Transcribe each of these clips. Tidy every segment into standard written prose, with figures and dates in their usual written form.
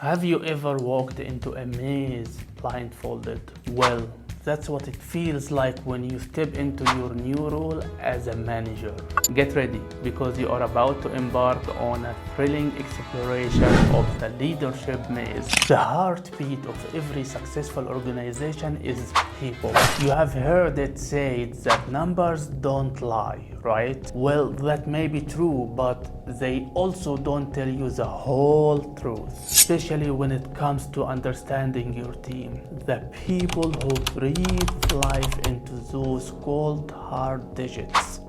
Have you ever walked into a maze blindfolded? Well, that's what it feels like when you step into your new role as a manager. Get ready, because you are about to embark on a thrilling exploration of the leadership maze. The heartbeat of every successful organization is people. You have heard it said that numbers don't lie, right? Well, that may be true, but they also don't tell you the whole truth, especially when it comes to understanding your team. The people who breathe life into those cold hard digits.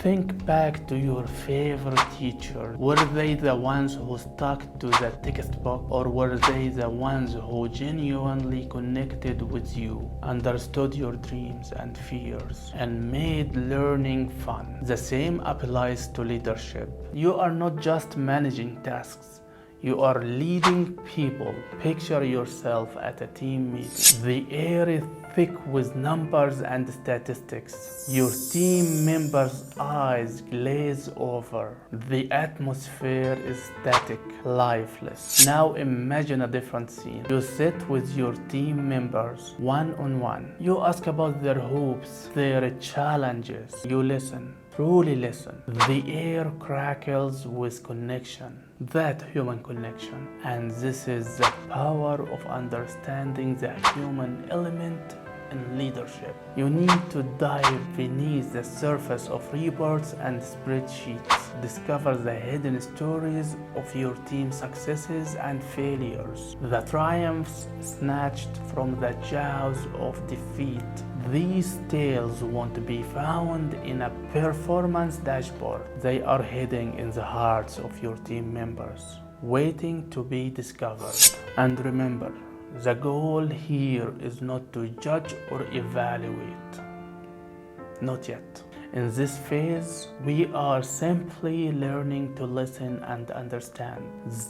Think back to your favorite teacher. Were they the ones who stuck to the textbook, or were they the ones who genuinely connected with you, understood your dreams and fears, and made learning fun? The same applies to leadership. You are not just managing tasks. You are leading people. Picture yourself at a team meeting. The air is thick with numbers and statistics. Your team members' eyes glaze over. The atmosphere is static, lifeless. Now imagine a different scene. You sit with your team members one-on-one. You ask about their hopes, their challenges. You listen. Truly listen. The air crackles with connection, that human connection. And this is the power of understanding the human element in leadership. You need to dive beneath the surface of reports and spreadsheets. Discover the hidden stories of your team's successes and failures, the triumphs snatched from the jaws of defeat. These tales won't be found in a performance dashboard. They are hidden in the hearts of your team members, waiting to be discovered. And remember, the goal here is not to judge or evaluate. Not yet. In this phase, we are simply learning to listen and understand.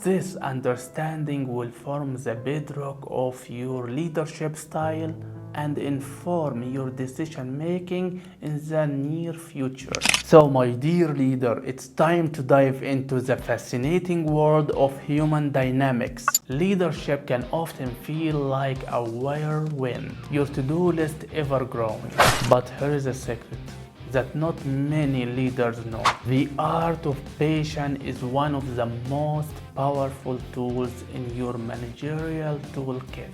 This understanding will form the bedrock of your leadership style and inform your decision making in the near future. So my dear leader, it's time to dive into the fascinating world of human dynamics. Leadership can often feel like a whirlwind, your to-do list ever growing. But here is a secret that not many leaders know. The art of patience is one of the most powerful tools in your managerial toolkit.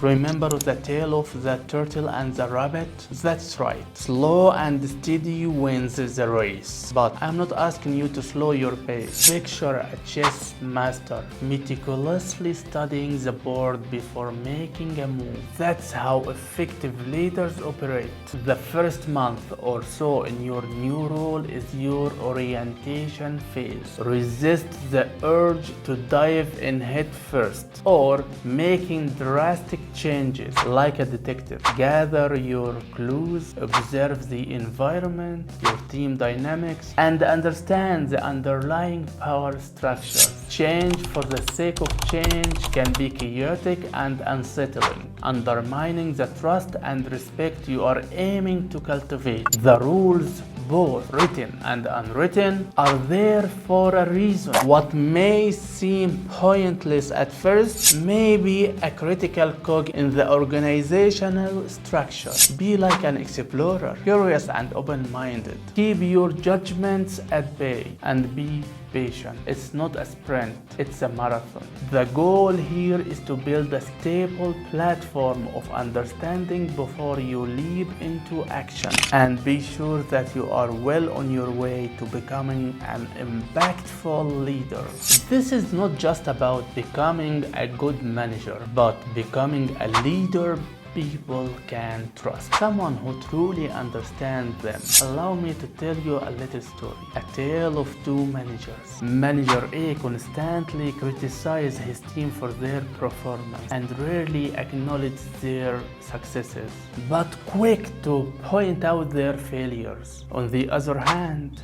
Remember the tale of the turtle and the rabbit? That's right. Slow and steady wins the race. But I'm not asking you to slow your pace. Picture a chess master meticulously studying the board before making a move. That's how effective leaders operate. The first month or so in your new role is your orientation phase. Resist the urge to dive in head first, or making drastic changes like a detective. Gather your clues, observe the environment, your team dynamics, and understand the underlying power structures. Change for the sake of change can be chaotic and unsettling, undermining the trust and respect you are aiming to cultivate. The rules, both written and unwritten, are there for a reason. What may seem pointless at first may be a critical cog in the organizational structure. Be like an explorer, curious and open-minded. Keep your judgments at bay and be patient. It's not a sprint, it's a marathon. The goal here is to build a stable platform of understanding before you leap into action, and be sure that you are well on your way to becoming an impactful leader. This is not just about becoming a good manager, but becoming a leader people can trust, someone who truly understands them. Allow me to tell you a little story, a tale of two managers. Manager A constantly criticized his team for their performance and rarely acknowledged their successes, but quick to point out their failures. On the other hand,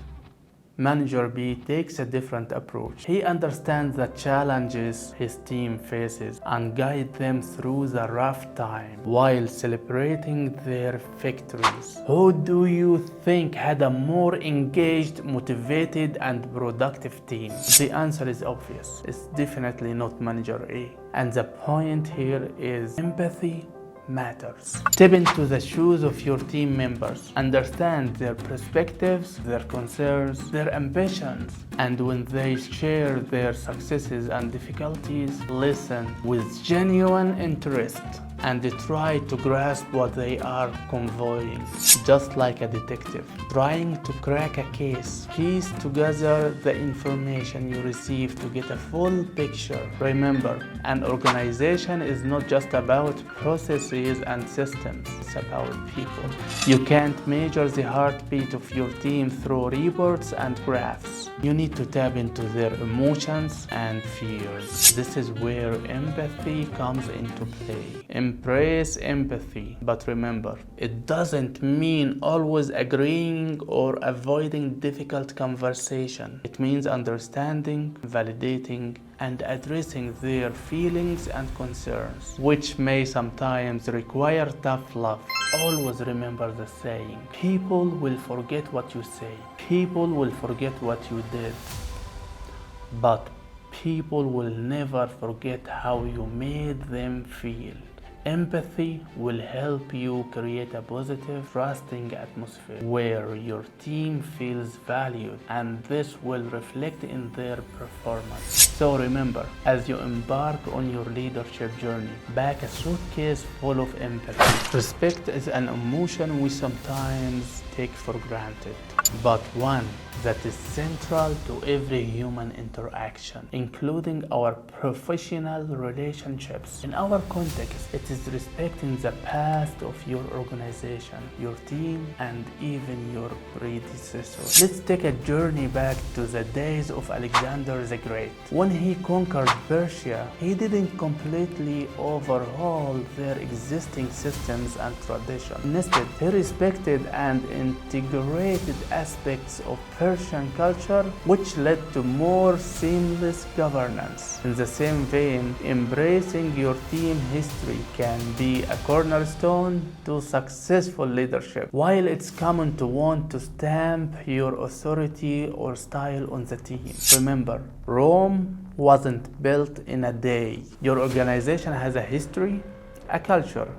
Manager B takes a different approach. He understands the challenges his team faces and guides them through the rough time while celebrating their victories. Who do you think had a more engaged, motivated, and productive team? The answer is obvious. It's definitely not Manager A. And the point here is empathy matters. Step into the shoes of your team members. Understand their perspectives, their concerns, their ambitions. And when they share their successes and difficulties, listen with genuine interest and try to grasp what they are conveying. Just like a detective trying to crack a case, piece together the information you receive to get a full picture. Remember, an organization is not just about processes and systems, it's about people. You can't measure the heartbeat of your team through reports and graphs. You need to tap into their emotions and fears. This is where empathy comes into play. Embrace empathy, but remember, it doesn't mean always agreeing or avoiding difficult conversation. It means understanding, validating, and addressing their feelings and concerns, which may sometimes require tough love. Always remember the saying, people will forget what you say, people will forget what you did, but people will never forget how you made them feel. Empathy will help you create a positive, trusting atmosphere where your team feels valued, and this will reflect in their performance. So remember, as you embark on your leadership journey, pack a suitcase full of empathy. Respect is an emotion we sometimes take for granted, but one that is central to every human interaction, including our professional relationships. In our context, it is respecting the past of your organization, your team, and even your predecessors. Let's take a journey back to the days of Alexander the Great. When he conquered Persia, he didn't completely overhaul their existing systems and traditions. Instead, he respected and integrated aspects of Persian culture, which led to more seamless governance. In the same vein, embracing your team history can be a cornerstone to successful leadership. While it's common to want to stamp your authority or style on the team, remember, Rome wasn't built in a day. Your organization has a history, a culture,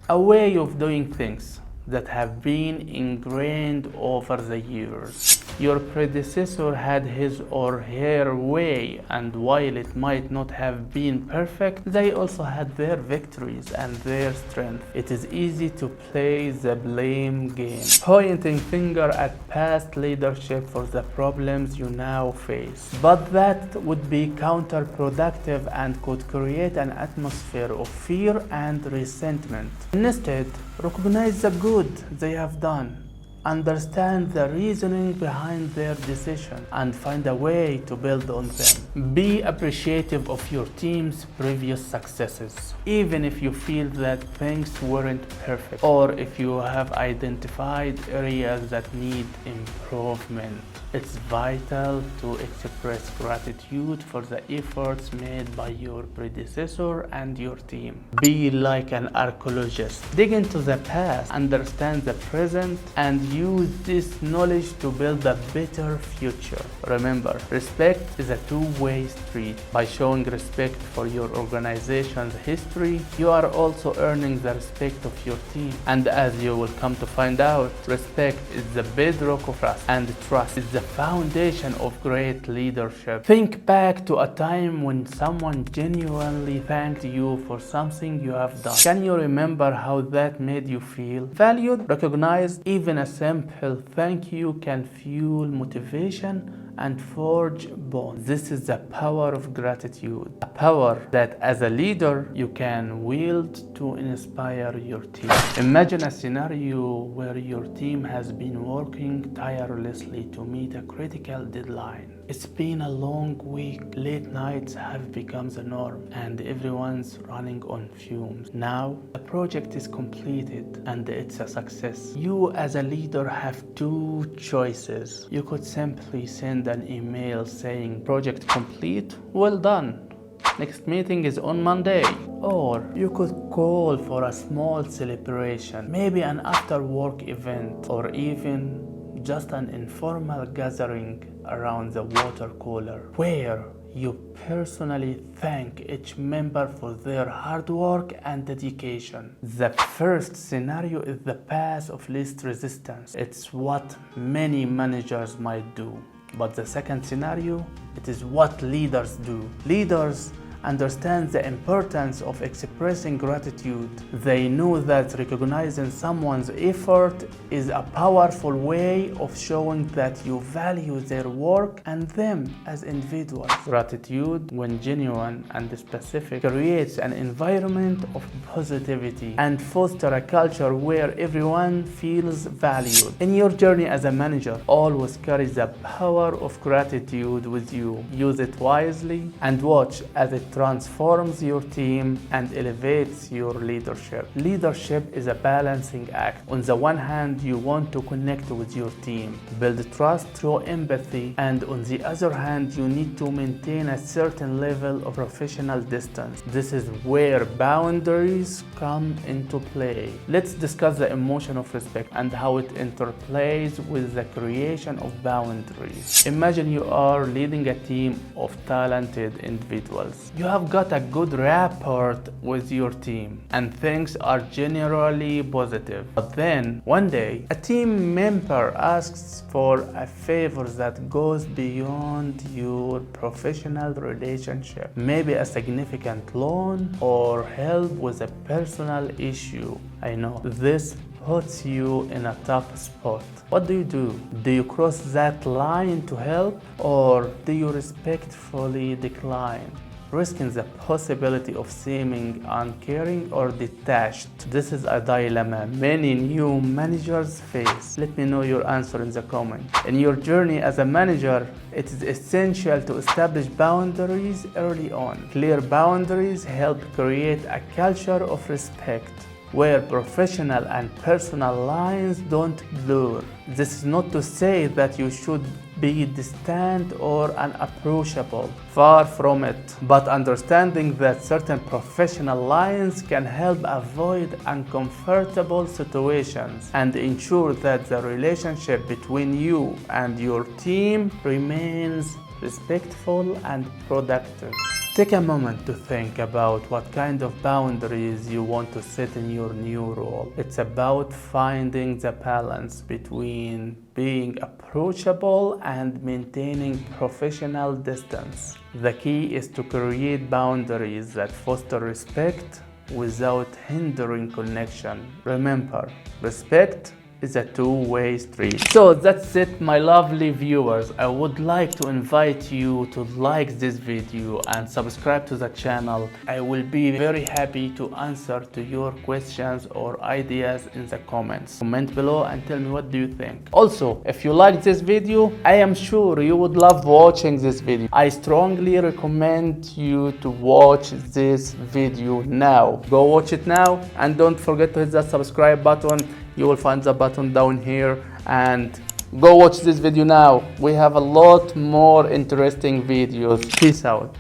a way of doing things that have been ingrained over the years. Your predecessor had his or her way, and while it might not have been perfect, they also had their victories and their strength. It is easy to play the blame game, pointing finger at past leadership for the problems you now face. But that would be counterproductive and could create an atmosphere of fear and resentment. Instead, recognize the good they have done, understand the reasoning behind their decision, and find a way to build on them. Be appreciative of your team's previous successes, even if you feel that things weren't perfect, or if you have identified areas that need improvement. It's vital to express gratitude for the efforts made by your predecessor and your team. Be like an archaeologist. Dig into the past, understand the present, and use this knowledge to build a better future. Remember, respect is a two-way street. By showing respect for your organization's history, you are also earning the respect of your team. And as you will come to find out, respect is the bedrock of trust, and trust is the foundation of great leadership. Think back to a time when someone genuinely thanked you for something you have done. Can you remember how that made you feel? Valued, recognized? Even a simple thank you can fuel motivation and forge bonds. This is the power of gratitude, a power that as a leader you can wield to inspire your team. Imagine a scenario where your team has been working tirelessly to meet a critical deadline. It's been a long week. Late nights have become the norm and everyone's running on fumes. Now, the project is completed and it's a success. You as a leader have two choices. You could simply send an email saying project complete, well done. Next meeting is on Monday. Or you could call for a small celebration, maybe an after work event or even just an informal gathering around the water cooler where you personally thank each member for their hard work and dedication. The first scenario is the path of least resistance. It's what many managers might do. But the second scenario, it is what leaders do. Leaders understand the importance of expressing gratitude. They know that recognizing someone's effort is a powerful way of showing that you value their work and them as individuals. Gratitude, when genuine and specific, creates an environment of positivity and fosters a culture where everyone feels valued. In your journey as a manager, always carry the power of gratitude with you. Use it wisely and watch as it transforms your team and elevates your leadership. Leadership is a balancing act. On the one hand, you want to connect with your team, build trust through empathy, and on the other hand, you need to maintain a certain level of professional distance. This is where boundaries come into play. Let's discuss the emotion of respect and how it interplays with the creation of boundaries. Imagine you are leading a team of talented individuals. You have got a good rapport with your team and things are generally positive. But then one day a team member asks for a favor that goes beyond your professional relationship, maybe a significant loan or help with a personal issue. I know this puts you in a tough spot. What do? Do you cross that line to help or do you respectfully decline, risking the possibility of seeming uncaring or detached? This is a dilemma many new managers face. Let me know your answer in the comments. In your journey as a manager, it is essential to establish boundaries early on. Clear boundaries help create a culture of respect where professional and personal lines don't blur. This is not to say that you should be distant or unapproachable. Far from it. But understanding that certain professional lines can help avoid uncomfortable situations and ensure that the relationship between you and your team remains respectful and productive. Take a moment to think about what kind of boundaries you want to set in your new role. It's about finding the balance between being approachable and maintaining professional distance. The key is to create boundaries that foster respect without hindering connection. Remember, respect is a two-way street. So that's it, my lovely viewers. I would like to invite you to like this video and subscribe to the channel. I will be very happy to answer to your questions or ideas in the comments. Comment below and tell me what do you think. Also, if you like this video, I am sure you would love watching this video. I strongly recommend you to watch this video now. Go watch it now and don't forget to hit that subscribe button. You will find the button down here and go watch this video now. We have a lot more interesting videos. Peace out.